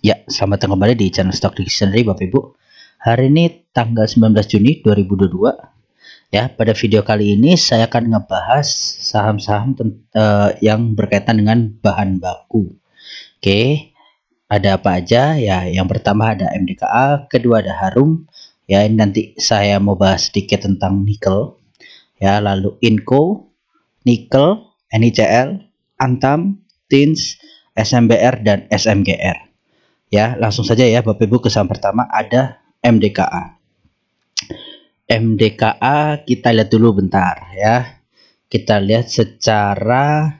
Ya, selamat datang kembali di channel Stock Dictionary Bapak Ibu. Hari ini tanggal 19 Juni 2022. Ya, pada video kali ini saya akan ngebahas saham-saham yang berkaitan dengan bahan baku. Oke, ada apa aja? Ya, yang pertama ada MDKA, kedua ada Harum. Ya, ini nanti saya mau bahas sedikit tentang nikel. Ya, lalu Inco, Nikel, NICL, Antam, Tins, SMBR dan SMGR. Ya, langsung saja ya Bapak Ibu, ke saham pertama ada MDKA. MDKA kita lihat dulu bentar ya. Kita lihat secara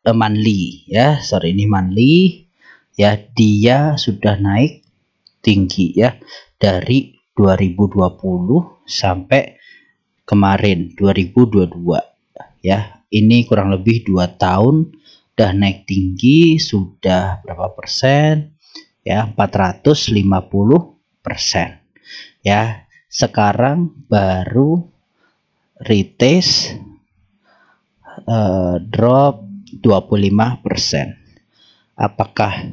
monthly ya. Sorry, ini monthly ya. Dia sudah naik tinggi ya dari 2020 sampai kemarin 2022 ya. Ini kurang lebih 2 tahun udah naik tinggi, sudah berapa persen ya, 450% ya. Sekarang baru retest drop 25%. Apakah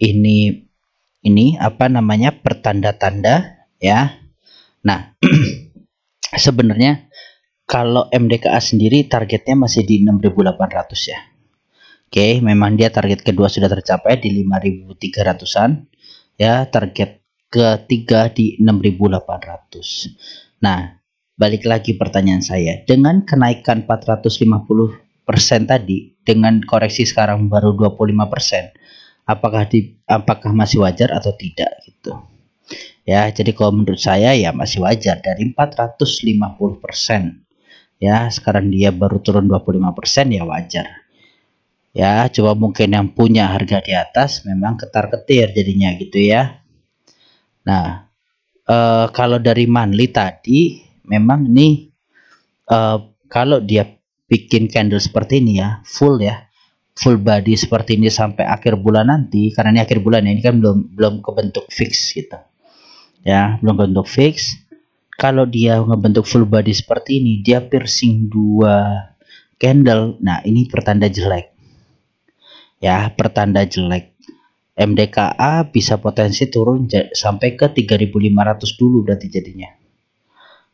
ini apa namanya, pertanda-tanda ya? Nah, sebenarnya kalau MDKA sendiri targetnya masih di 6.800 ya. Oke, memang dia target kedua sudah tercapai di 5.300-an ya, target ketiga di 6.800. Nah, balik lagi pertanyaan saya, dengan kenaikan 450% tadi dengan koreksi sekarang baru 25%, apakah masih wajar atau tidak gitu. Ya, jadi kalau menurut saya ya masih wajar. Dari 450% ya, sekarang dia baru turun 25% ya wajar. Ya, coba mungkin yang punya harga di atas memang ketar-ketir jadinya gitu ya. Nah, kalau dari monthly tadi memang ini kalau dia bikin candle seperti ini ya, full body seperti ini sampai akhir bulan nanti, karena ini akhir bulan ya, ini kan belum kebentuk fix gitu ya, belum kebentuk fix. Kalau dia ngebentuk full body seperti ini, dia piercing 2 candle, nah ini pertanda jelek ya, pertanda jelek. MDKA bisa potensi turun sampai ke 3.500 dulu berarti jadinya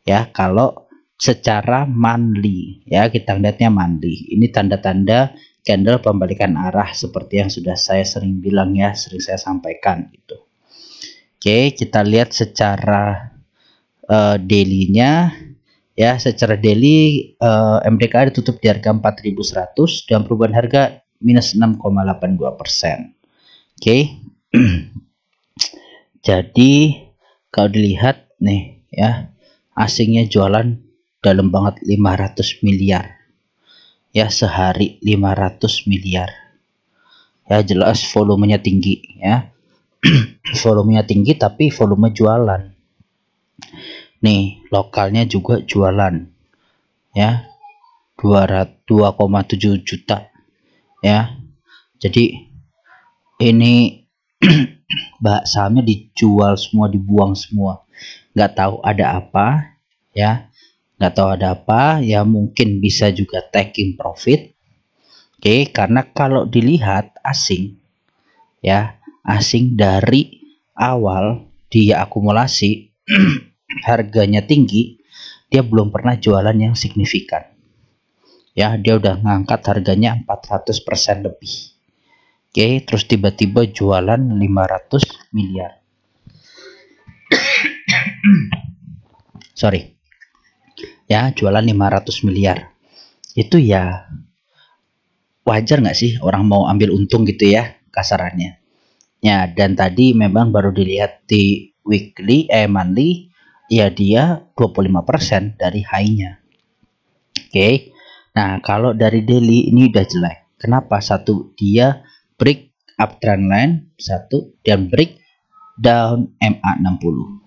ya, kalau secara monthly ya. Kita lihatnya monthly, ini tanda-tanda candle pembalikan arah seperti yang sudah saya sering bilang ya, sering saya sampaikan gitu. Oke, kita lihat secara daily-nya ya. Secara daily MDKA ditutup di harga 4.100 dan perubahan harga minus 6,82%. Oke. Jadi kalau dilihat nih ya, asingnya jualan dalam banget 500 miliar ya, sehari 500 miliar ya, jelas volumenya tinggi ya. Volumenya tinggi tapi volume jualan nih, lokalnya juga jualan ya, 2,7 juta ya. Jadi ini sahamnya dijual semua, dibuang semua, nggak tahu ada apa ya, nggak tahu ada apa ya. Mungkin bisa juga taking profit. Oke, karena kalau dilihat asing ya, asing dari awal dia akumulasi harganya tinggi, dia belum pernah jualan yang signifikan ya. Dia udah ngangkat harganya 400% lebih. Oke, terus tiba-tiba jualan 500 miliar. Sorry ya, jualan 500 miliar itu ya wajar nggak sih orang mau ambil untung gitu ya, kasarannya ya. Dan tadi memang baru dilihat di monthly ya, dia 25% dari high-nya. Oke, nah kalau dari daily ini udah jelek. Kenapa? Satu, dia break up trend line, satu, dan break down MA60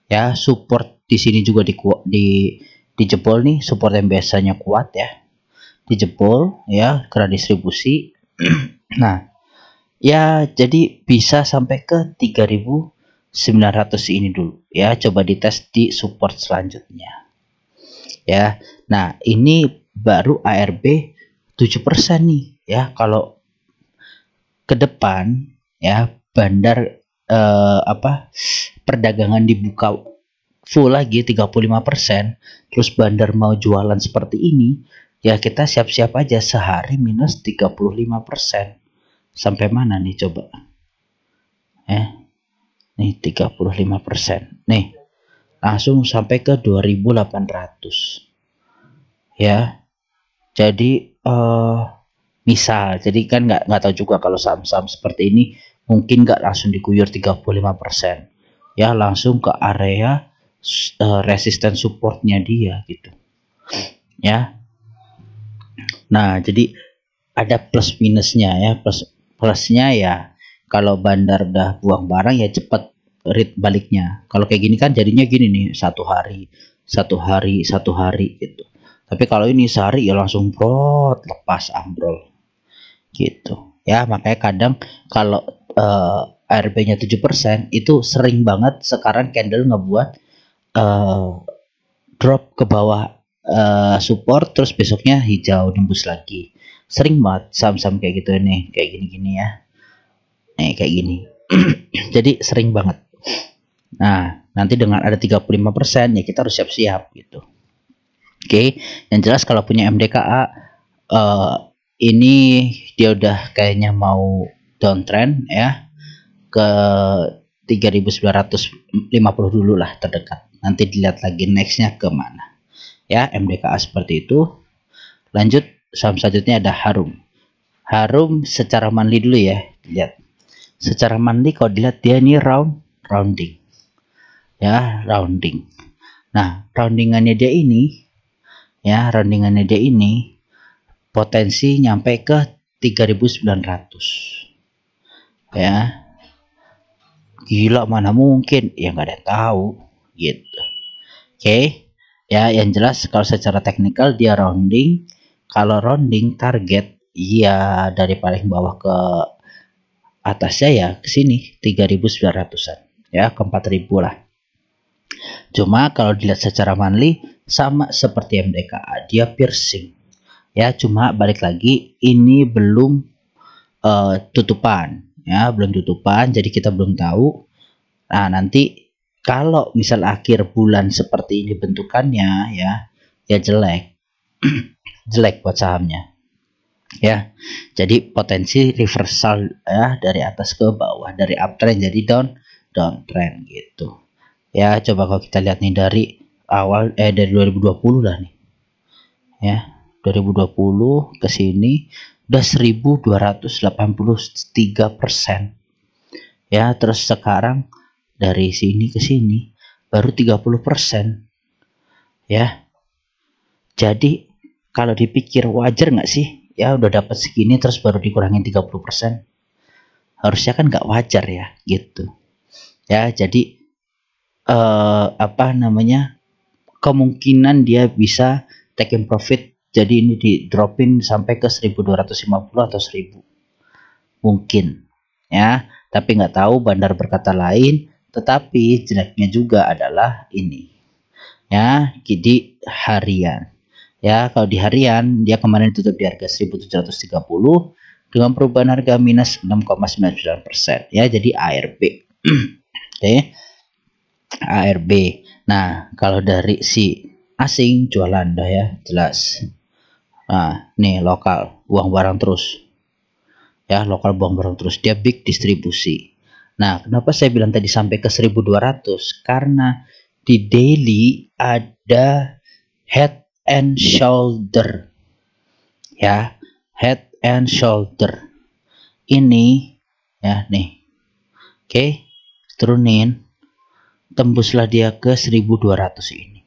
ya. Support di sini juga dijebol nih, support yang biasanya kuat ya, dijebol ya karena distribusi. Nah ya, jadi bisa sampai ke 3.900 ini dulu ya, coba dites di support selanjutnya ya. Nah ini baru ARB 7% nih ya. Kalau ke depan ya, bandar perdagangan dibuka full lagi 35%, terus bandar mau jualan seperti ini, ya kita siap-siap aja sehari minus 35%. Sampai mana nih coba? Nih 35%. Nih langsung sampai ke 2.800. Ya. Jadi misal, jadi kan nggak tahu juga kalau saham-saham seperti ini mungkin nggak langsung diguyur 35%. Ya, langsung ke area resisten supportnya dia gitu. Ya. Nah, jadi ada plus minusnya ya. Plusnya ya kalau bandar udah buang barang ya cepat read baliknya. Kalau kayak gini kan jadinya gini nih, satu hari gitu. Tapi kalau ini sehari ya langsung brot, lepas ambrol gitu. Ya, makanya kadang kalau ARB-nya 7% itu sering banget sekarang candle ngebuat drop ke bawah support, terus besoknya hijau nembus lagi. Sering banget saham-saham kayak gitu nih, kayak gini-gini ya. Nih kayak gini. Jadi sering banget. Nah, nanti dengan ada 35% ya kita harus siap-siap gitu. Oke, yang jelas kalau punya MDKA ini dia udah kayaknya mau downtrend ya ke 3.950 dulu lah terdekat. Nanti dilihat lagi nextnya kemana. Ya, MDKA seperti itu. Lanjut, saham selanjutnya ada Harum. Harum secara monthly dulu ya, lihat. Secara monthly kalau dilihat dia ini rounding. Ya, rounding. Nah, roundingannya dia ini potensi nyampe ke 3.900. Ya. Gila, mana mungkin? Ya nggak ada yang tahu gitu. Oke. Ya, yang jelas kalau secara teknikal dia rounding. Kalau rounding target ya dari paling bawah ke atasnya ya ke sini 3.900-an ya, ke 4.000 lah. Cuma kalau dilihat secara monthly sama seperti MDKA, dia piercing. Ya, cuma balik lagi ini belum tutupan ya, belum tutupan, jadi kita belum tahu. Nah, nanti kalau misal akhir bulan seperti ini bentukannya ya jelek. Jelek buat sahamnya. Ya. Jadi potensi reversal ya dari atas ke bawah, dari uptrend jadi downtrend gitu. Ya, coba kalau kita lihat nih dari awal dari 2020 lah nih. Ya, 2020 ke sini udah 1.283%. Ya, terus sekarang dari sini ke sini baru 30%. Ya. Jadi kalau dipikir wajar nggak sih? Ya udah dapat segini terus baru dikurangin 30%. Harusnya kan nggak wajar ya gitu. Ya, jadi kemungkinan dia bisa taking profit, jadi ini di dropin sampai ke 1.250 atau 1.000 mungkin ya, tapi nggak tahu, bandar berkata lain. Tetapi jeleknya juga adalah ini ya, di harian ya. Kalau di harian dia kemarin tutup di harga 1.730 dengan perubahan harga minus 6,99% ya, jadi ARB. Oke. ARB. Nah, kalau dari si asing jualan dah ya, jelas. Nah, nih lokal buang barang terus. Ya, lokal buang barang terus, dia big distribusi. Nah, kenapa saya bilang tadi sampai ke 1.200? Karena di daily ada head and shoulder. Ya, head and shoulder. Ini ya nih. Oke, turunin. Tembuslah dia ke 1.200 ini.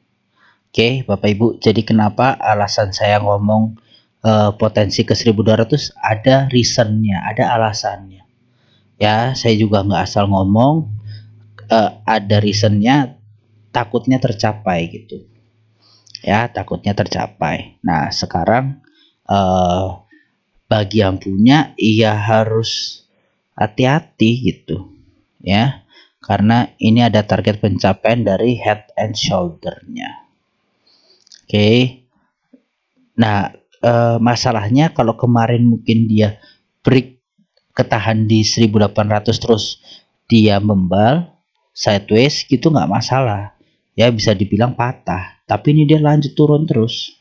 Oke, Bapak Ibu, jadi kenapa alasan saya ngomong potensi ke 1.200 ada reasonnya, ada alasannya. Ya, saya juga nggak asal ngomong, ada reasonnya, takutnya tercapai gitu. Ya, takutnya tercapai. Nah, sekarang bagi yang punya, ia harus hati-hati gitu. Ya. Karena ini ada target pencapaian dari head and shoulder-nya. Oke. Nah, masalahnya kalau kemarin mungkin dia break ketahan di 1800 terus dia membal sideways gitu nggak masalah ya, bisa dibilang patah. Tapi ini dia lanjut turun terus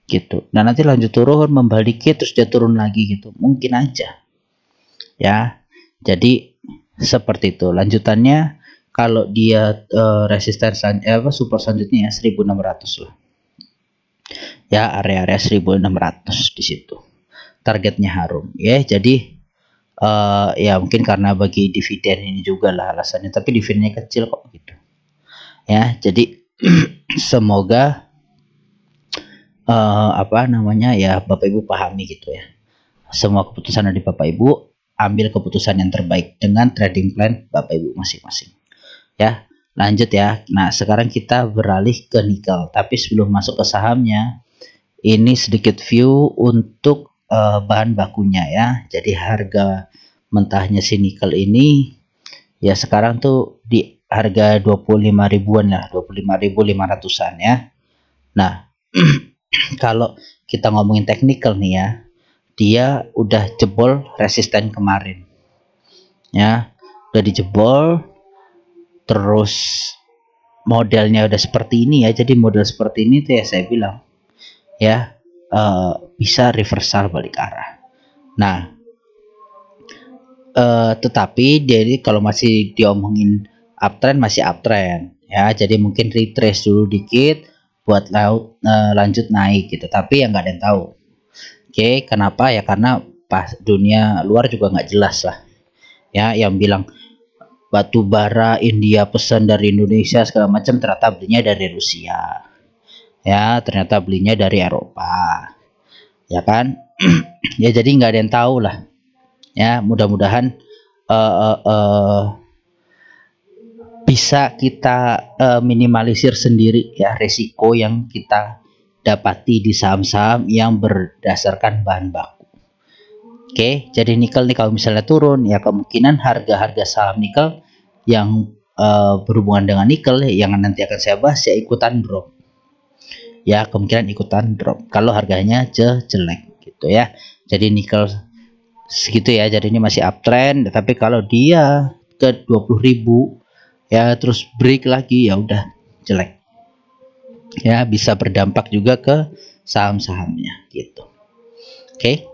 gitu. Nah nanti lanjut turun membal dikit terus dia turun lagi gitu, mungkin aja ya. Jadi seperti itu lanjutannya. Kalau dia resisten support selanjutnya ya 1600 lah ya, area-area 1600 di situ targetnya harum ya. Jadi ya mungkin karena bagi dividen ini juga lah alasannya, tapi dividennya kecil kok gitu ya. Jadi semoga apa namanya ya, Bapak Ibu pahami gitu ya. Semua keputusan dari Bapak Ibu, ambil keputusan yang terbaik dengan trading plan Bapak Ibu masing-masing ya. Lanjut ya. Nah sekarang kita beralih ke nikel, tapi sebelum masuk ke sahamnya, ini sedikit view untuk bahan bakunya ya. Jadi harga mentahnya si nikel ini ya sekarang tuh di harga 25 ribuan lah, 25.500-an ya. Nah kalau kita ngomongin teknikal nih ya, dia udah jebol resisten kemarin ya, udah dijebol. Terus modelnya udah seperti ini ya. Jadi model seperti ini tuh ya saya bilang ya bisa reversal balik arah. Nah tetapi jadi kalau masih diomongin uptrend, masih uptrend ya. Jadi mungkin retrace dulu dikit buat lanjut naik gitu, tapi yang nggak ada yang tahu. Oke, kenapa ya? Karena pas dunia luar juga nggak jelas lah ya. Yang bilang batu bara India pesan dari Indonesia segala macam, ternyata belinya dari Rusia ya, ternyata belinya dari Eropa ya kan. Ya jadi nggak ada yang tahu lah ya. Mudah-mudahan bisa kita minimalisir sendiri ya risiko yang kita dapati di saham-saham yang berdasarkan bahan baku. Oke, jadi nikel nih kalau misalnya turun ya kemungkinan harga-harga saham nikel yang berhubungan dengan nikel yang nanti akan saya bahas ya ikutan drop. Ya kemungkinan ikutan drop kalau harganya jelek gitu ya. Jadi nikel segitu ya. Jadi ini masih uptrend, tapi kalau dia ke 20.000 ya terus break lagi ya udah jelek. Ya bisa berdampak juga ke saham-sahamnya gitu. Oke.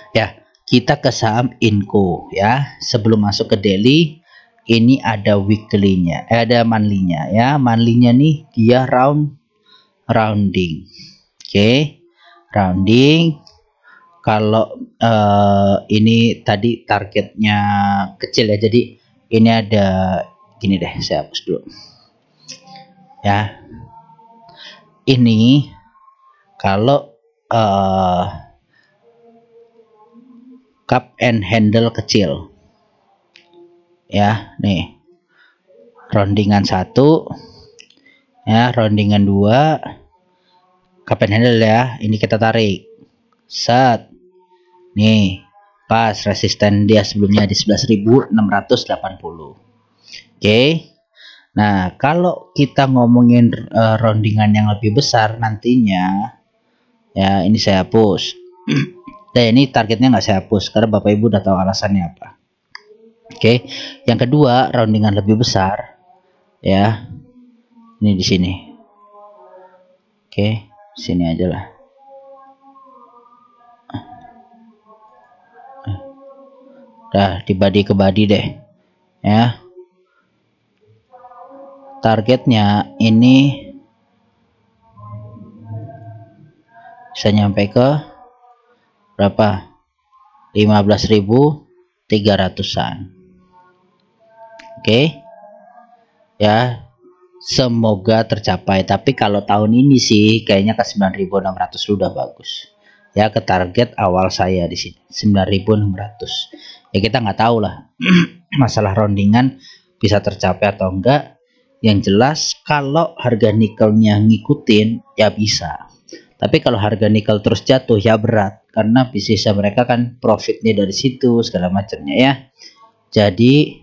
Ya, kita ke saham Inco ya. Sebelum masuk ke daily, ini ada weekly-nya, ada monthly-nya ya. Monthly-nya nih dia rounding. Oke. Rounding. Kalau ini tadi targetnya kecil ya. Jadi ini ada gini deh, saya hapus dulu. Ya. Ini kalau cup and handle kecil ya, nih roundingan 1 ya, roundingan 2 cup and handle ya. Ini kita tarik set nih, pas resisten dia sebelumnya di 11.680. Oke. Nah kalau kita ngomongin roundingan yang lebih besar nantinya ya, ini saya hapus. Nah ini targetnya nggak saya hapus karena Bapak Ibu udah tahu alasannya apa. Oke, yang kedua roundingan lebih besar ya, ini di sini. Oke, sini aja lah. Dah dibagi ke body deh ya. Targetnya ini bisa nyampe ke berapa? 15.300-an. Oke. Ya, semoga tercapai. Tapi kalau tahun ini sih kayaknya ke 9.600 sudah bagus. Ya, ke target awal saya di sini 9.600. Ya kita nggak tahu lah masalah roundingan bisa tercapai atau enggak. Yang jelas kalau harga nikelnya ngikutin ya bisa. Tapi kalau harga nikel terus jatuh ya berat, karena bisnisnya mereka kan profitnya dari situ segala macamnya ya. Jadi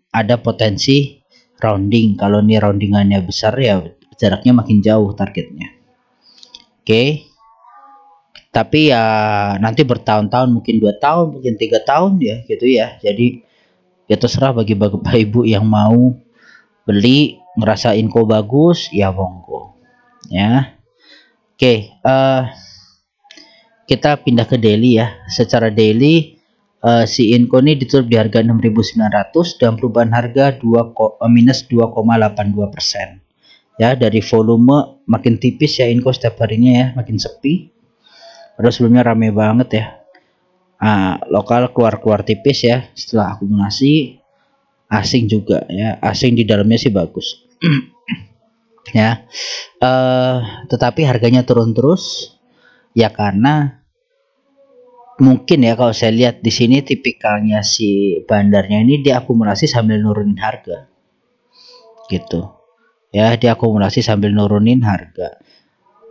ada potensi rounding. Kalau ini roundingannya besar ya jaraknya makin jauh targetnya. Oke. Tapi ya nanti bertahun-tahun, mungkin 2 tahun, mungkin 3 tahun ya gitu ya. Jadi ya terserah bagi bapak ibu yang mau beli, ngerasa Inco bagus ya monggo ya. Oke, kita pindah ke daily ya. Secara daily si Inco ini ditutup di harga 6.900 dan perubahan harga minus 2,82%. Ya, dari volume makin tipis ya Inco setiap harinya ya, makin sepi. Padahal sebelumnya rame banget ya. Lokal keluar tipis ya setelah akumulasi. Asing juga ya, asing di dalamnya sih bagus. Ya, tetapi harganya turun terus ya karena mungkin ya, kalau saya lihat di sini tipikalnya si bandarnya ini diakumulasi sambil nurunin harga gitu ya, diakumulasi sambil nurunin harga,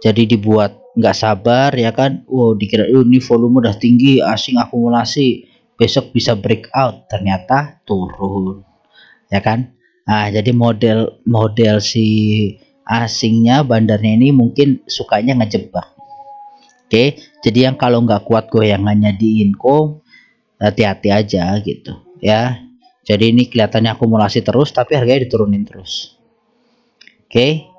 jadi dibuat nggak sabar ya kan. Wow, dikira ini volume udah tinggi, asing akumulasi, besok bisa breakout, ternyata turun ya kan. Nah, jadi model si asingnya, bandarnya ini mungkin sukanya ngejebak. Oke, jadi yang kalau nggak kuat goyangannya di Inco, hati-hati aja gitu ya. Jadi ini kelihatannya akumulasi terus tapi harganya diturunin terus. Oke,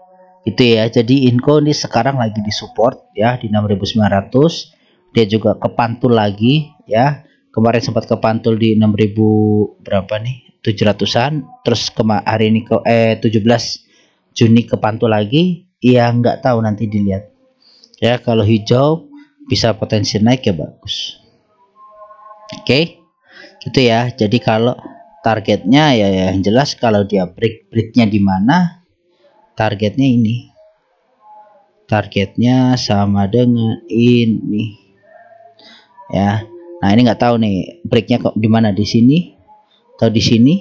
itu ya. Jadi Inco ini sekarang lagi di support ya di 6.900. Dia juga kepantul lagi ya. Kemarin sempat kepantul di 6.000 berapa nih? 700-an. Terus hari ini 17 Juni kepantul lagi. Ya nggak tahu, nanti dilihat. Ya, kalau hijau bisa potensi naik ya bagus. Oke, gitu ya. Jadi kalau targetnya ya yang jelas, kalau dia breaknya di mana, targetnya ini. Targetnya sama dengan ini. Ya. Nah, ini nggak tahu nih breaknya kok di mana, di sini atau di sini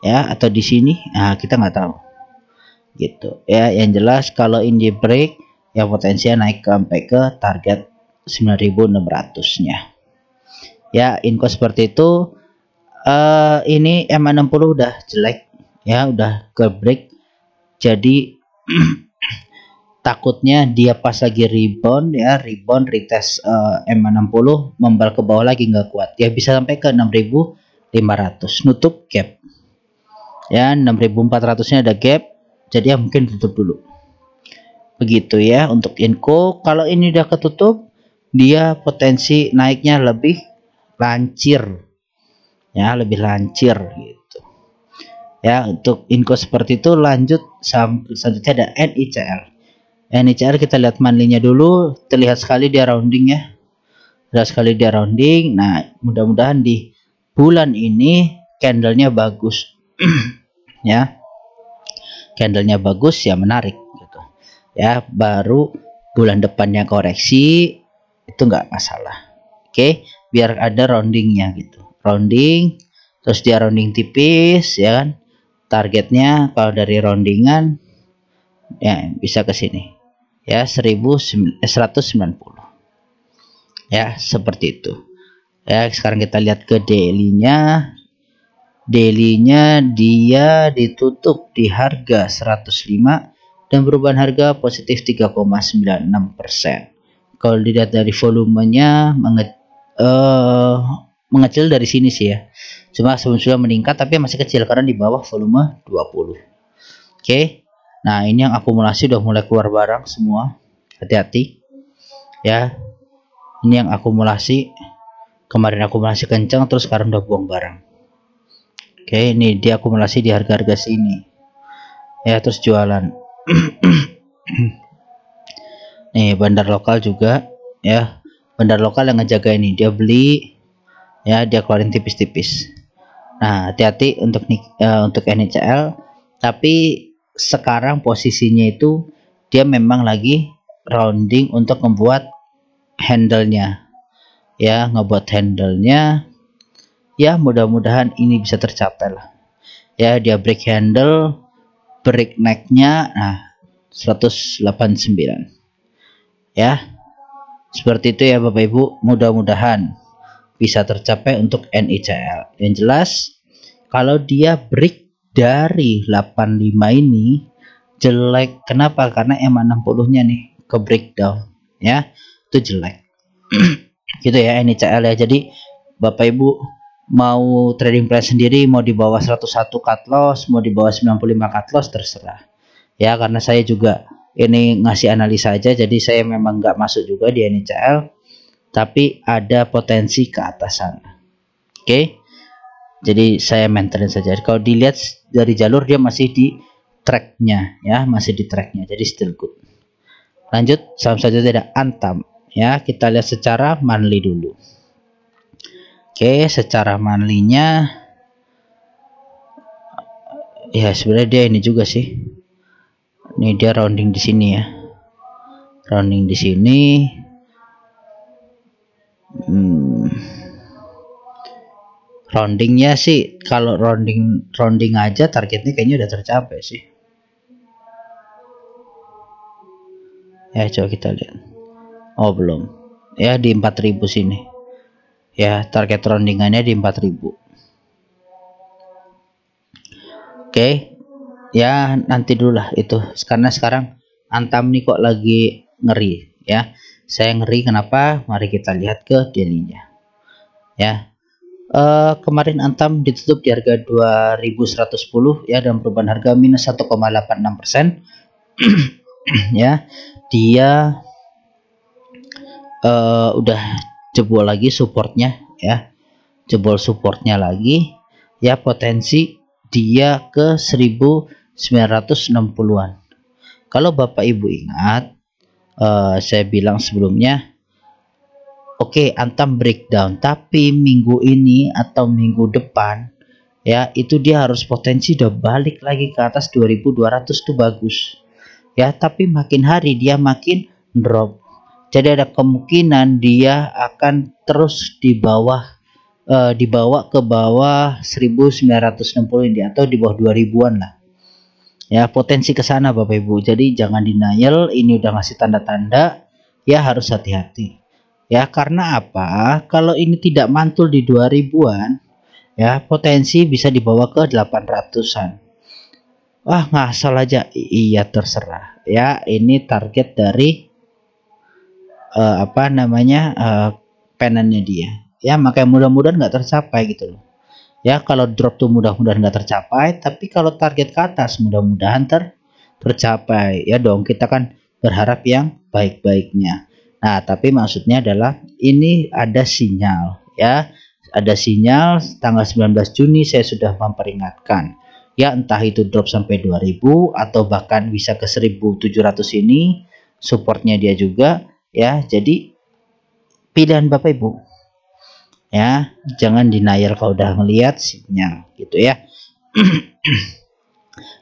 ya, atau di sini. Nah, kita nggak tahu. Gitu ya. Yang jelas kalau ini break ya potensinya naik sampai ke target 9.600-nya. Ya, Inco seperti itu. Ini MA60 udah jelek ya, udah ke break. Jadi takutnya dia pas lagi rebound ya, rebound retest MA60 membal ke bawah lagi nggak kuat ya, bisa sampai ke 6.500 nutup gap ya. 6.400-nya ada gap, jadi ya mungkin tutup dulu. Begitu ya untuk Inco. Kalau ini udah ketutup, dia potensi naiknya lebih lancir ya, lebih lancir gitu ya. Untuk Inco seperti itu. Lanjut selanjutnya ada NICL. NICL kita lihat monthly-nya dulu. Terlihat sekali dia rounding ya, terlihat sekali dia rounding. Nah, mudah-mudahan di bulan ini candlenya bagus ya, candlenya bagus ya, menarik gitu ya. Baru bulan depannya koreksi itu nggak masalah. Oke, biar ada roundingnya gitu, rounding terus dia rounding tipis ya kan. Targetnya kalau dari roundingan ya bisa ke sini ya, 190 ya, seperti itu ya. Sekarang kita lihat ke daily-nya. Daily-nya dia ditutup di harga 105 dan perubahan harga positif 3,96%. Kalau dilihat dari volumenya mengecil dari sini sih ya, cuma sebelumnya meningkat tapi masih kecil karena di bawah volume 20. Oke, nah ini yang akumulasi udah mulai keluar barang semua, hati-hati ya. Ini yang akumulasi, kemarin akumulasi kencang terus sekarang udah buang barang. Oke, ini dia akumulasi di harga-harga sini ya, terus jualan. Nih bandar lokal juga ya, bandar lokal yang ngejaga ini, dia beli ya, dia keluarin tipis-tipis. Nah, hati-hati untuk NICL. Tapi sekarang posisinya itu dia memang lagi rounding untuk membuat handle-nya ya, ngebuat handle-nya ya. Mudah-mudahan ini bisa tercapai lah ya. Dia break handle, break neck-nya nah 189 ya. Seperti itu ya Bapak Ibu, mudah-mudahan bisa tercapai untuk NICL. Yang jelas kalau dia break dari 85 ini jelek. Kenapa? Karena MA60-nya nih ke breakdown ya, itu jelek. Gitu ya NICL ya. Jadi Bapak Ibu mau trading plan sendiri, mau di bawah 101 cut loss, mau di bawah 95 cut loss, terserah ya. Karena saya juga ini ngasih analisa aja, jadi saya memang nggak masuk juga di NICL, tapi ada potensi ke atas sana. Oke, jadi saya maintain saja. Kalau dilihat dari jalur dia masih di tracknya ya, masih di tracknya, jadi still good. Lanjut, saham selanjutnya ada Antam ya. Kita lihat secara monthly dulu. Oke, secara monthly-nya ya sebenarnya dia ini juga sih. Ini dia rounding di sini ya. Rounding di sini. Roundingnya sih, kalau rounding aja targetnya kayaknya udah tercapai sih. Ya coba kita lihat. Oh belum. Ya di 4000 sini. Ya target roundingannya di 4000. Oke, ya nanti dulu lah itu, karena sekarang Antam nih kok lagi ngeri ya. Saya ngeri kenapa? Mari kita lihat ke daily-nya ya. Kemarin Antam ditutup di harga 2110 ya, dan perubahan harga minus 1,86%. Ya, dia udah jebol lagi supportnya ya, jebol supportnya lagi ya, potensi dia ke 1960-an. Kalau Bapak Ibu ingat, saya bilang sebelumnya, oke, Antam breakdown, tapi minggu ini atau minggu depan ya, itu dia harus potensi udah balik lagi ke atas 2200 tuh bagus ya. Tapi makin hari dia makin drop, jadi ada kemungkinan dia akan terus di bawah, dibawa ke bawah 1960 ini atau di bawah 2000-an lah ya, potensi ke sana Bapak Ibu. Jadi jangan denial, ini udah ngasih tanda-tanda ya, harus hati-hati ya. Karena apa? Kalau ini tidak mantul di 2000-an ya, potensi bisa dibawa ke 800-an. Wah, ngasal aja. Iya terserah ya, ini target dari apa namanya, penannya dia ya, makanya mudah-mudahan nggak tercapai gitu loh ya. Kalau drop tuh mudah-mudahan nggak tercapai, tapi kalau target ke atas mudah-mudahan tercapai ya dong. Kita kan berharap yang baik-baiknya. Nah tapi maksudnya adalah ini ada sinyal ya, ada sinyal. Tanggal 19 Juni saya sudah memperingatkan ya, entah itu drop sampai 2000 atau bahkan bisa ke 1700 ini supportnya dia juga ya. Jadi pilihan Bapak Ibu ya, jangan denial kalau udah ngelihat sinyal gitu ya.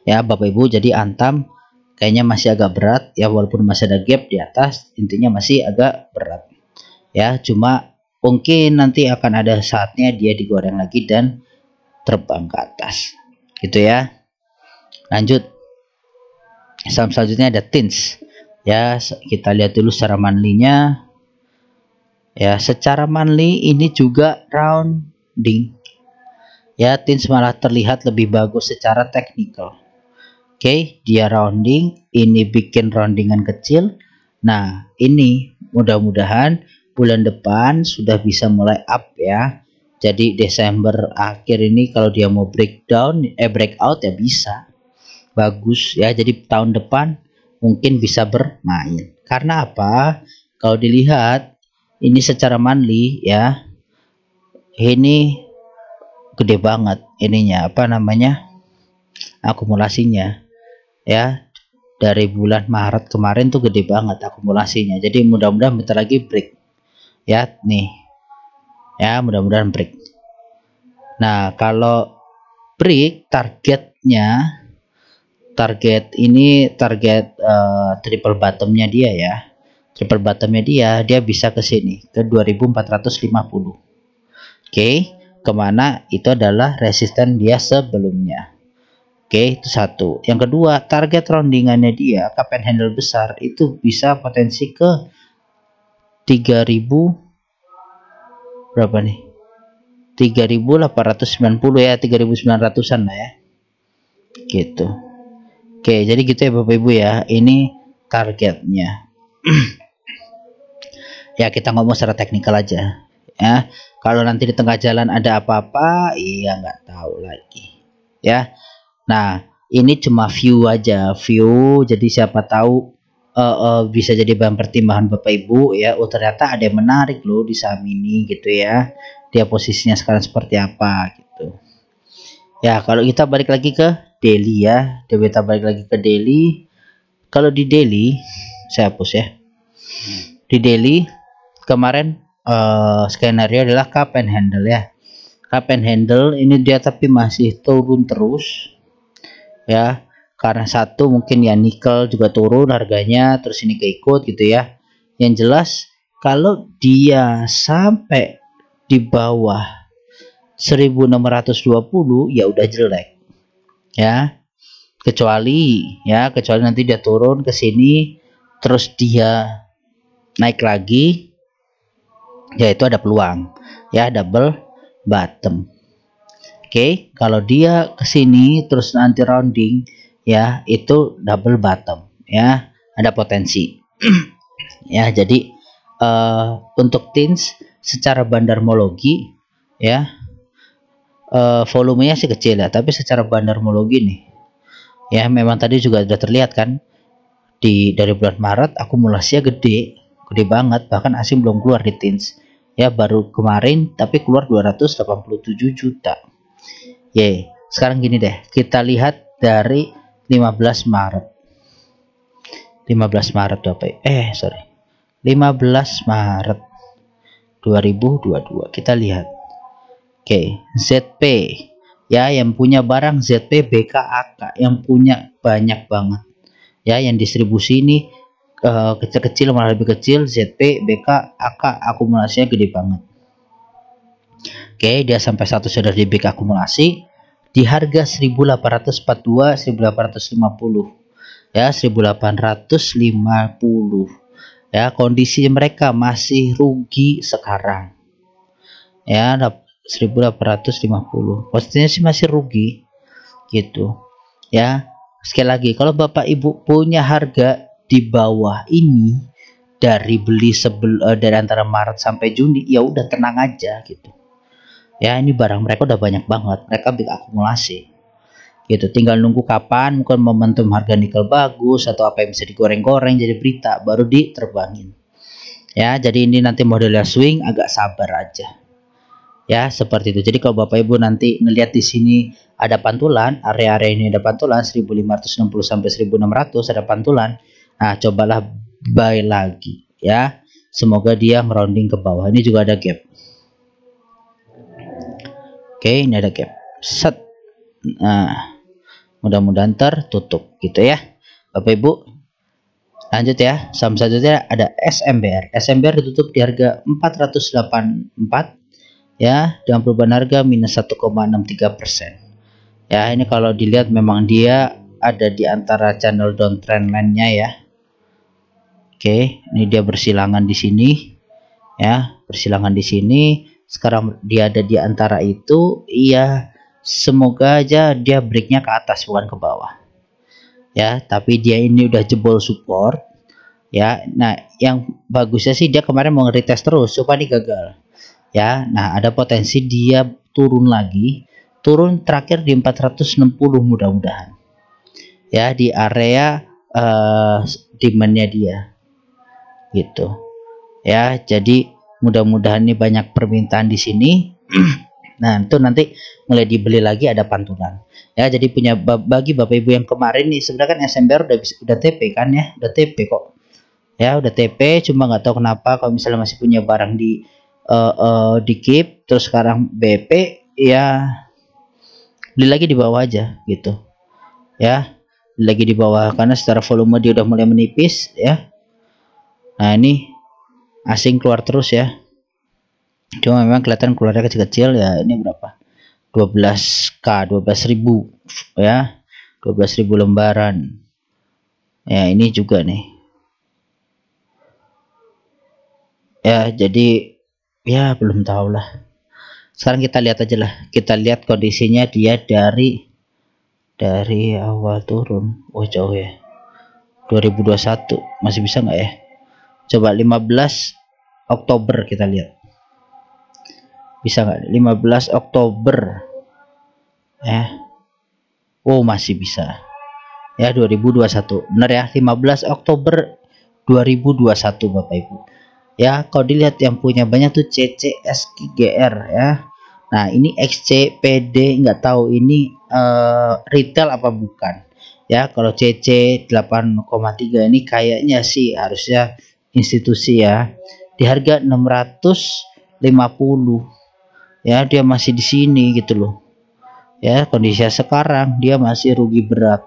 Ya Bapak Ibu, jadi Antam kayaknya masih agak berat ya, walaupun masih ada gap di atas, intinya masih agak berat ya. Cuma mungkin nanti akan ada saatnya dia digoreng lagi dan terbang ke atas gitu ya. Lanjut, saham selanjutnya ada Tins ya. Kita lihat dulu secara monthly-nya ya. Secara monthly ini juga rounding ya. Tins malah terlihat lebih bagus secara teknikal. Oke, dia rounding, ini bikin roundingan kecil. Nah ini mudah-mudahan bulan depan sudah bisa mulai up ya. Jadi Desember akhir ini kalau dia mau breakout ya bisa bagus ya. Jadi tahun depan mungkin bisa bermain. Karena apa? Kalau dilihat ini secara monthly ya, ini gede banget ininya, apa namanya, akumulasinya ya. Dari bulan Maret kemarin tuh gede banget akumulasinya. Jadi mudah-mudahan bentar lagi break ya nih ya, mudah-mudahan break. Nah kalau break, target ini target triple bottomnya dia ya. Triple bottomnya dia bisa ke sini ke 2450. Oke, kemana? Itu adalah resisten dia sebelumnya. Oke, itu satu. Yang kedua, target roundingannya dia, cup and handle besar, itu bisa potensi ke 3000 berapa nih? 3890 ya, 3900-an lah ya. Gitu. Oke, jadi gitu ya Bapak Ibu ya. Ini targetnya. Ya kita ngomong secara teknikal aja ya. Kalau nanti di tengah jalan ada apa-apa, iya nggak tahu lagi ya. Nah ini cuma view aja, view, jadi siapa tahu bisa jadi bahan pertimbangan Bapak Ibu ya. Oh ternyata ada yang menarik loh di saham ini gitu ya, dia posisinya sekarang seperti apa gitu ya. Kalau kita balik lagi ke daily ya, kita balik lagi ke daily. Kalau di daily saya hapus ya. Di daily kemarin skenario adalah cup and handle ya. Cup and handle ini dia tapi masih turun terus ya, karena satu mungkin ya nikel juga turun harganya, terus ini keikut gitu ya. Yang jelas kalau dia sampai di bawah 1620 ya udah jelek ya, kecuali nanti dia turun ke sini terus dia naik lagi, yaitu ada peluang ya double bottom. Oke, kalau dia ke sini terus nanti rounding ya, itu double bottom ya, ada potensi. Ya, jadi untuk tins secara bandarmologi ya, volumenya sih kecil ya, tapi secara bandarmologi nih ya, memang tadi juga sudah terlihat kan dari bulan Maret akumulasinya gede banget, bahkan asing belum keluar di tins ya, baru kemarin tapi keluar 287 juta. Sekarang gini deh, kita lihat dari 15 Maret 15 Maret 2022 kita lihat. ZP ya, yang punya barang ZP, BKAK yang punya banyak banget ya, yang distribusi ini kecil-kecil malah lebih kecil, ZP, BK, AK akumulasinya gede banget. Dia sampai satu sudah di BK akumulasi di harga 1842 1850 ya, 1850 ya. Kondisi mereka masih rugi sekarang ya, 1850 posisinya sih masih rugi gitu ya. Sekali lagi, kalau Bapak Ibu punya harga di bawah ini dari beli dari antara Maret sampai Juni, ya udah tenang aja gitu ya. Ini barang mereka udah banyak banget, mereka bikin akumulasi gitu, tinggal nunggu kapan mungkin momentum harga nikel bagus atau apa yang bisa digoreng-goreng jadi berita baru diterbangin ya. Jadi ini nanti modelnya swing, agak sabar aja ya, seperti itu. Jadi kalau Bapak Ibu nanti ngelihat di sini ada pantulan, area-area ini ada pantulan 1560 sampai 1600 ada pantulan, nah cobalah buy lagi ya, semoga dia meronding ke bawah. Ini juga ada gap. Ini ada gap set, nah mudah-mudahan tertutup gitu ya Bapak Ibu. Lanjut ya, saham selanjutnya ada SMBR. SMBR ditutup di harga 484 ya, dengan perubahan harga minus 1,63% ya. Ini kalau dilihat memang dia ada di antara channel downtrend line-nya ya. Ini dia bersilangan di sini ya, bersilangan di sini. Sekarang dia ada di antara itu ya, semoga aja dia breaknya ke atas bukan ke bawah ya, tapi dia ini udah jebol support ya. Nah yang bagusnya sih dia kemarin mau nge-retest terus, coba nih gagal ya. Nah ada potensi dia turun lagi, turun terakhir di 460 mudah-mudahan ya, di area demandnya dia gitu ya. Jadi mudah-mudahan ini banyak permintaan di sini. Nah itu nanti mulai dibeli lagi, ada pantulan ya. Jadi punya bagi Bapak Ibu yang kemarin nih, sebenarnya kan SMBR udah TP kan ya, udah TP kok ya, udah TP, cuma nggak tahu kenapa kalau misalnya masih punya barang di keep terus sekarang BP ya, beli lagi di bawah aja gitu ya, beli lagi di bawah karena secara volume dia udah mulai menipis ya. Nah ini asing keluar terus ya, cuma memang kelihatan keluarnya kecil-kecil ya. Ini berapa, 12k 12.000 ya, 12.000 lembaran ya. Ini juga nih ya, jadi ya belum tahu lah. Sekarang kita lihat aja lah, kita lihat kondisinya dia dari awal turun. Oh jauh ya, 2021 masih bisa nggak ya, coba 15 Oktober kita lihat. Bisa nggak? 15 Oktober. Ya. Oh, masih bisa. Ya, 2021. Benar ya, 15 Oktober 2021 Bapak Ibu. Ya, kalau dilihat yang punya banyak tuh CCSGR ya. Nah, ini XCPD nggak tahu ini retail apa bukan. Ya, kalau CC 8,3 ini kayaknya sih harusnya institusi ya. Di harga 650. Ya, dia masih di sini gitu loh. Ya, kondisinya sekarang dia masih rugi berat.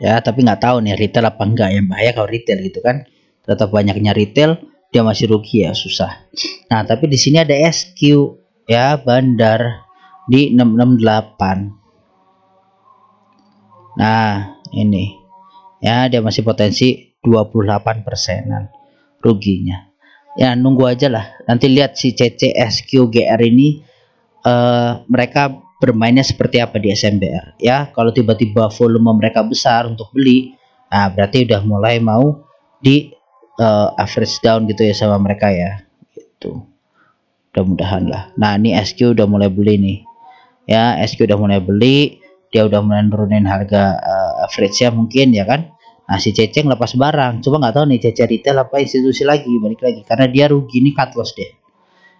Ya, tapi nggak tahu nih retail apa enggak. Yang bahaya kalau retail gitu kan. Tetap banyaknya retail, dia masih rugi ya, susah. Nah, tapi di sini ada SQ ya, Bandar di 668. Nah, ini. Ya, dia masih potensi 28%-an ruginya. Ya, nunggu aja lah. Nanti lihat si CCSQGR ini mereka bermainnya seperti apa di SMBR ya. Kalau tiba-tiba volume mereka besar untuk beli, nah berarti udah mulai mau di average down gitu ya sama mereka ya, gitu. Mudah-mudahan lah. Nah, ini SQ udah mulai beli nih ya. SQ udah mulai beli, dia udah mulai nurunin harga average nya mungkin ya kan. Nah, si Ceceng lepas barang, coba nggak tahu nih Cece retail apa institusi lagi, balik lagi karena dia rugi nih, cut loss deh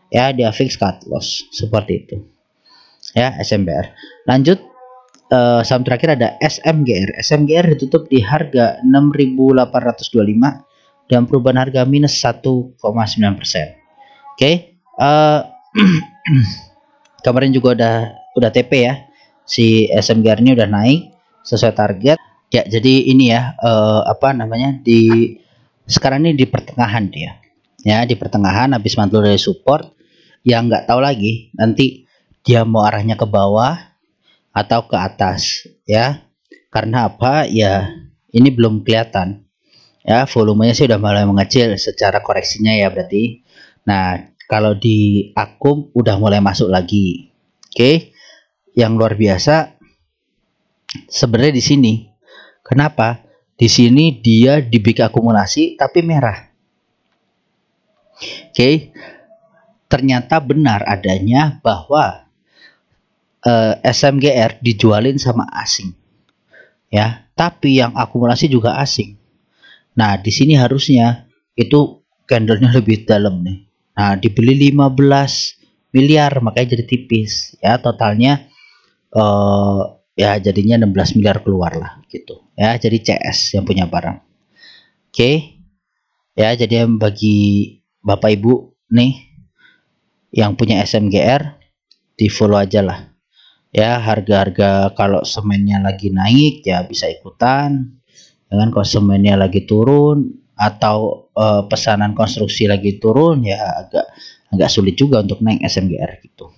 ya, dia fix cut loss seperti itu ya. SMBR lanjut. Saham terakhir ada SMGR. SMGR ditutup di harga 6.825 dan perubahan harga minus 1,9%. Oke, kemarin juga udah TP ya, si SMGR ini udah naik sesuai target ya. Jadi ini ya, apa namanya, di sekarang ini di pertengahan dia ya, di pertengahan habis mantul dari support yang nggak tahu lagi nanti dia mau arahnya ke bawah atau ke atas ya. Karena apa ya, ini belum kelihatan ya, volumenya sih udah mulai mengecil secara koreksinya ya berarti. Nah, kalau di akum udah mulai masuk lagi. Oke, yang luar biasa sebenarnya di sini. Kenapa? Di sini dia di big akumulasi tapi merah. Oke, ternyata benar adanya bahwa SMGR dijualin sama asing ya, tapi yang akumulasi juga asing. Nah, di sini harusnya itu candlenya lebih dalam nih. Nah, dibeli 15 miliar makanya jadi tipis ya, totalnya ya jadinya 16 miliar keluar lah gitu ya. Jadi CS yang punya barang. Oke ya, jadi bagi Bapak Ibu nih yang punya SMGR, di follow aja lah ya. Harga-harga kalau semennya lagi naik ya bisa ikutan, dengan kalau semennya lagi turun atau pesanan konstruksi lagi turun ya agak sulit juga untuk naik SMGR gitu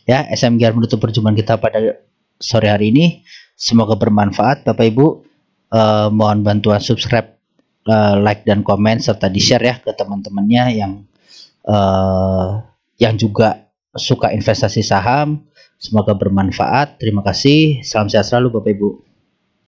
ya. SMGR menutup perjumpaan kita pada sore hari ini. Semoga bermanfaat Bapak Ibu. Mohon bantuan subscribe, like dan komen serta di share ya ke teman-temannya yang juga suka investasi saham. Semoga bermanfaat. Terima kasih. Salam sehat selalu Bapak Ibu.